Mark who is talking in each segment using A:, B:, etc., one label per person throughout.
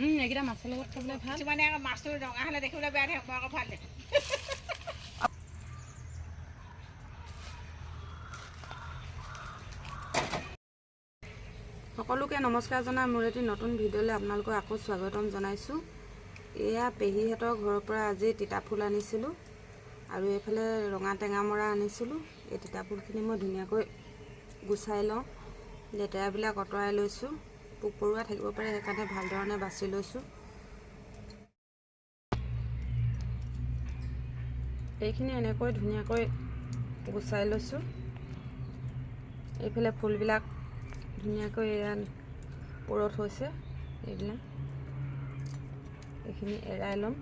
A: এইকেইটা মাছৰ লগত খাবলৈ ভাল।
B: কিছুমানে আকৌ মাছটো ৰঙা হ'লে দেখিবলৈ বেয়া থাকে, মই আকৌ ভাল দেখোঁ।
A: সকলোকে নমস্কাৰ জনাই মোৰ এটি নতুন ভিডিঅ'লৈ আপোনালোকক আকৌ স্বাগতম জনাইছোঁ। এয়া পেহীহঁতৰ ঘৰৰ পৰা আজি তিতা ফুল আনিছিলোঁ আৰু এইফালে ৰঙা টেঙামৰা আনিছিলোঁ। এই তিতা ফুলখিনি মই ধুনীয়াকৈ গুচাই লওঁ, লেতেৰাবিলাক আঁতৰাই লৈছোঁ। পোক পৰুৱা থাকিব পাৰে সেইকাৰণে ভাল ধৰণে বাছি লৈছোঁ। এইখিনি এনেকৈ ধুনীয়াকৈ গুচাই লৈছোঁ। এইফালে ফুলবিলাক ধুনীয়াকৈ এয়া পুৰত হৈছে, এইবিলাক এইখিনি এৰাই ল'ম।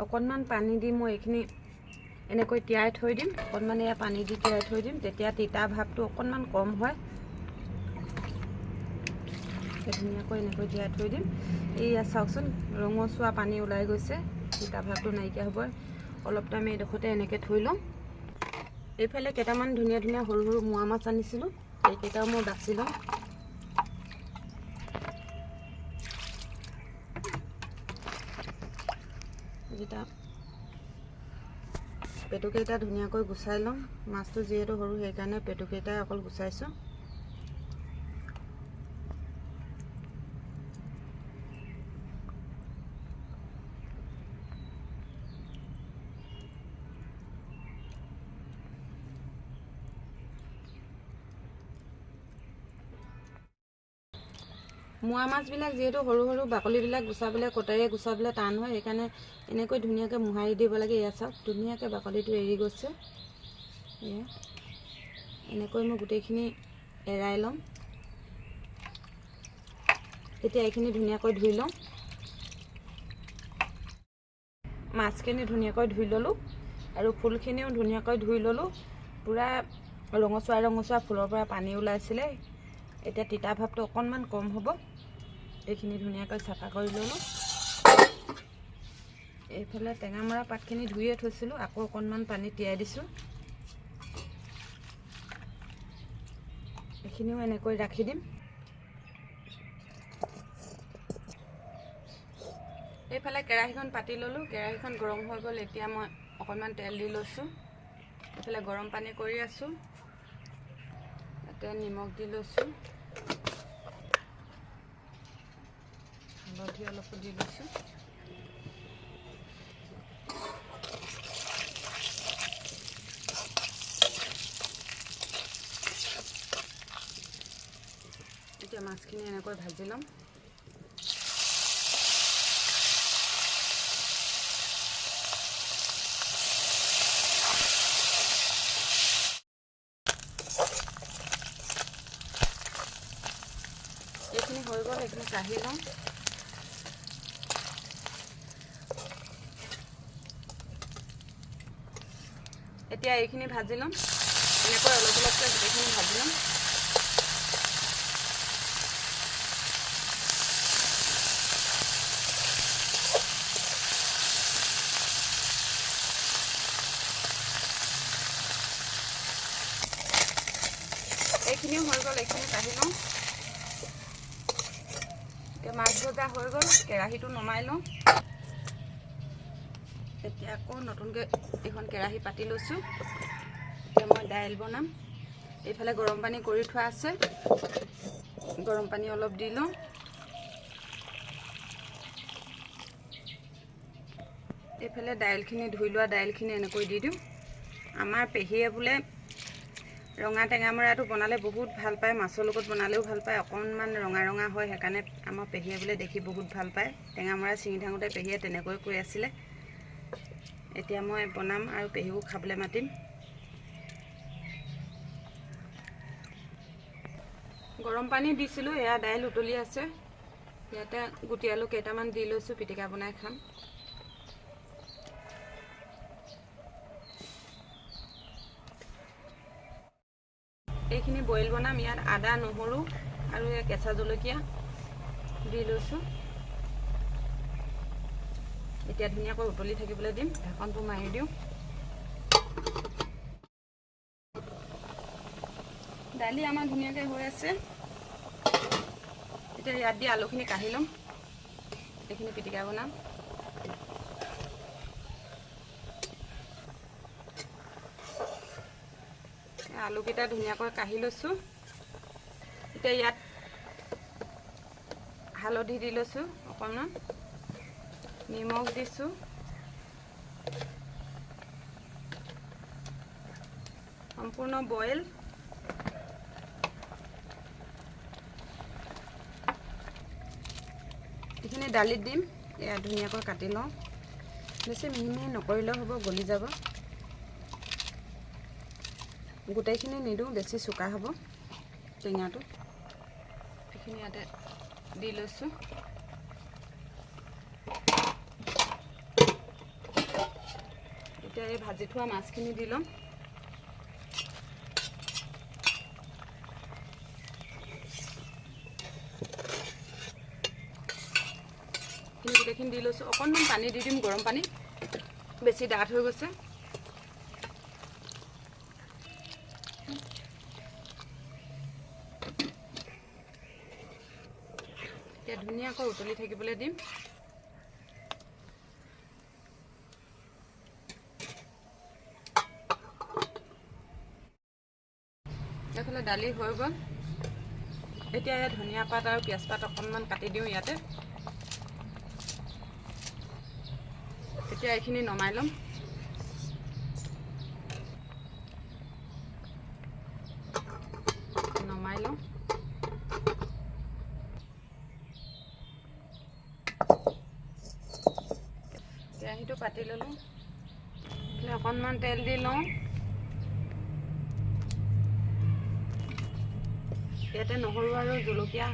A: অকণমান পানী দি মই এইখিনি এনেকৈ তিয়াই থৈ দিম। অকণমান এয়া পানী দি তিয়াই থৈ দিম, তেতিয়া তিতা ভাৱটো অকণমান কম হয়। ধুনীয়াকৈ এনেকৈ তিয়াই থৈ দিম। এইয়া চাওকচোন, ৰঙচুৱা পানী ওলাই গৈছে, তিতা ভাৱটো নাইকিয়া হ'ব। অলপ টাইম এইডোখৰতে এনেকৈ থৈ লওঁ। এইফালে কেইটামান ধুনীয়া ধুনীয়া সৰু সৰু মোৱা মাছ আনিছিলোঁ, এইকেইটাও মই বাছি লওঁ। এইকেইটা পেটুকেইটা ধুনীয়াকৈ গুচাই লওঁ। মাছটো যিহেতু সৰু সেইকাৰণে পেটুকেইটাই অকল গুচাইছোঁ। মোৱা মাছবিলাক যিহেতু সৰু সৰু বাকলিবিলাক গুচাবলৈ কটাৰীয়ে গুচাবলৈ টান হয়, সেইকাৰণে এনেকৈ ধুনীয়াকৈ মোহাৰি দিব লাগে। এয়া চাওক, ধুনীয়াকৈ বাকলিটো এৰি গৈছে। এয়া এনেকৈ মই গোটেইখিনি এৰাই ল'ম। এতিয়া এইখিনি ধুনীয়াকৈ ধুই লওঁ। মাছখিনি ধুনীয়াকৈ ধুই ল'লোঁ আৰু ফুলখিনিও ধুনীয়াকৈ ধুই ল'লোঁ। পূৰা ৰঙচুৱা ৰঙচুৱা ফুলৰ পৰা পানী ওলাইছিলে। এতিয়া তিতা ভাৱটো অকণমান কম হ'ব। এইখিনি ধুনীয়াকৈ চাফা কৰি ল'লোঁ। এইফালে টেঙামৰা পাতখিনি ধুইয়ে থৈছিলোঁ, আকৌ অকণমান পানী তিয়াই দিছোঁ। এইখিনিও এনেকৈ ৰাখি দিম। এইফালে কেৰাহীখন পাতি ল'লোঁ, কেৰাহীখন গৰম হৈ গ'ল। এতিয়া মই অকণমান তেল দি লৈছোঁ। এইফালে গৰম পানী কৰি আছোঁ, ইয়াতে নিমখ দি লৈছোঁ, হালধি অলপো দি লৈছোঁ। এতিয়া মাছখিনি এনেকৈ ভাজি ল'ম। এইখিনি হৈ গ'ল, এইখিনি কাঢ়ি লওঁ। এতিয়া এইখিনি ভাজি ল'ম, এনেকৈ অলপ অলপকৈ গোটেইখিনি ভাজি ল'ম। এইখিনিও হৈ গ'ল, এইখিনি কাঢ়ি লওঁ। এতিয়া মাছ ভজা হৈ গ'ল, কেৰাহীটো নমাই লওঁ। এতিয়া আকৌ নতুনকৈ এখন কেৰাহী পাতি লৈছোঁ। এতিয়া মই দাইল বনাম। এইফালে গৰম পানী কৰি থোৱা আছে, গৰম পানী অলপ দি লওঁ। এইফালে দাইলখিনি ধুই লোৱা দাইলখিনি এনেকৈ দি দিওঁ। আমাৰ পেহীয়ে বোলে ৰঙা টেঙামৰাটো বনালে বহুত ভাল পায়, মাছৰ লগত বনালেও ভাল পায়। অকণমান ৰঙা ৰঙা হয়, সেইকাৰণে আমাৰ পেহীয়ে বোলে দেখি বহুত ভাল পায়। টেঙামৰা ছিঙি থাকোঁতে পেহীয়ে তেনেকৈ কৈ আছিলে। এতিয়া মই বনাম আৰু পেহীও খাবলৈ মাতিম। গৰম পানী দিছিলোঁ, এয়া দাইল উতলি আছে। ইয়াতে গুটি আলু কেইটামান দি লৈছোঁ, পিটিকা বনাই খাম। এইখিনি বইল বনাম। ইয়াত আদা নহৰু আৰু কেঁচা জলকীয়া দি লৈছোঁ। এতিয়া ধুনীয়াকৈ উতলি থাকিবলৈ দিম, ঢাকনটো মাৰি দিওঁ। দালি আমাৰ ধুনীয়াকৈ হৈ আছে। এতিয়া ইয়াত দি আলুখিনি কাঢ়ি ল'ম, এইখিনি পিটিকা বনাম। আলুকেইটা ধুনীয়াকৈ কাঢ়ি লৈছোঁ। এতিয়া ইয়াত হালধি দি লৈছোঁ, অকণমান নিমখ দিছোঁ, সম্পূৰ্ণ বইল। এইখিনি দালিত দিম। এয়া ধুনীয়াকৈ কাটি লওঁ, বেছি মিহি মিহি নকৰিলেও হ'ব, গলি যাব। গোটেইখিনি নিদিওঁ, বেছি চোকা হ'ব টেঙাটো। এইখিনি ইয়াতে দি লৈছোঁ। এতিয়া এই ভাজি থোৱা মাছখিনি দি ল'ম। গোটেইখিনি দি লৈছোঁ। অকণমান পানী দি দিম, গৰম পানী, বেছি ডাঠ হৈ গৈছে। এতিয়া ধুনীয়াকৈ উতলি থাকিবলৈ দিম। এইফালে দালি হৈ গ'ল। এতিয়া ইয়াত ধনিয়া পাত আৰু পিঁয়াজ পাত অকণমান কাটি দিওঁ ইয়াতে। এতিয়া এইখিনি নমাই ল'ম। নমাই লওঁ। কেৰাহীটো পাতি ল'লোঁ। অকণমান তেল দি লওঁ। ইয়াতে নহৰু আৰু জলকীয়া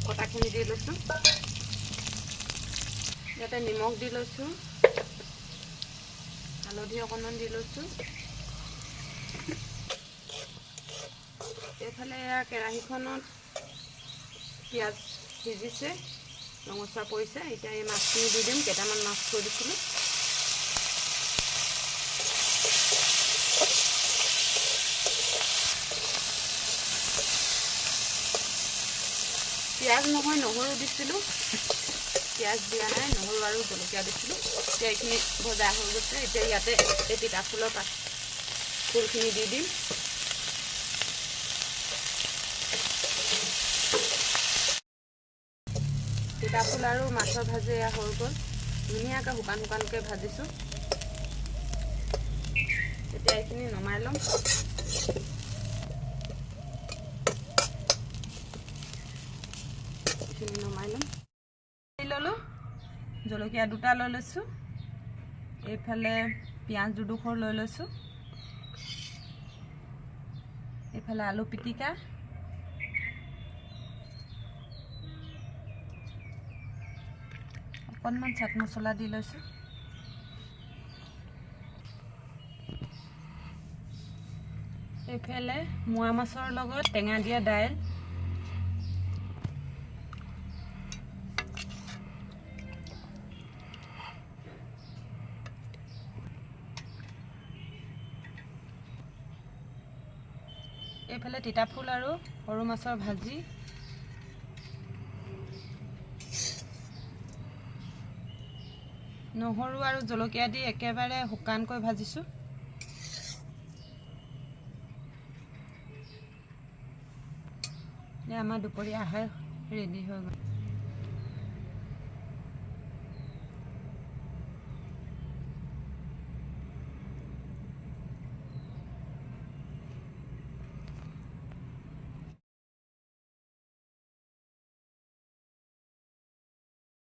A: কটাখিনি দি লৈছোঁ। ইয়াতে নিমখ দি লৈছোঁ, হালধি অকণমান দি লৈছোঁ। এইফালে এয়া কেৰাহীখনত পিঁয়াজ সিজিছে, ৰঙচুৱা পৰিছে। এতিয়া এই মাছখিনি দি দিম, কেইটামান মাছ থৈ দিছিলোঁ। পিঁয়াজ নহয়, নহৰু দিছিলোঁ। পিঁয়াজ দিয়া নাই, নহৰু আৰু জলকীয়া দিছিলোঁ। এতিয়া এইখিনি ভজা হৈ গৈছে। এতিয়া ইয়াতে এই তিতা ফুলৰ ফুলখিনি দি দিম। তিতা ফুল আৰু মাছৰ ভাজি এয়া হৈ গ'ল। ধুনীয়াকৈ শুকান শুকানকৈ ভাজিছোঁ। এতিয়া এইখিনি নমাই ল'ম। এইখিনি নমাই ল'ম। ল'লোঁ, জলকীয়া দুটা লৈ লৈছোঁ। এইফালে পিঁয়াজ দুডোখৰ লৈ লৈছোঁ। এইফালে আলু পিটিকা, অকণমান চাট মছলা দি লৈছোঁ। এইফালে মোৱা মাছৰ লগত টেঙা দিয়া দাইল, এইফালে তিতা ফুল আৰু সৰু মাছৰ ভাজি, নহৰু আৰু জলকীয়া দি একেবাৰে শুকানকৈ ভাজিছোঁ। আমাৰ দুপৰীয়া আহাৰ ৰেডি হৈ গ'ল।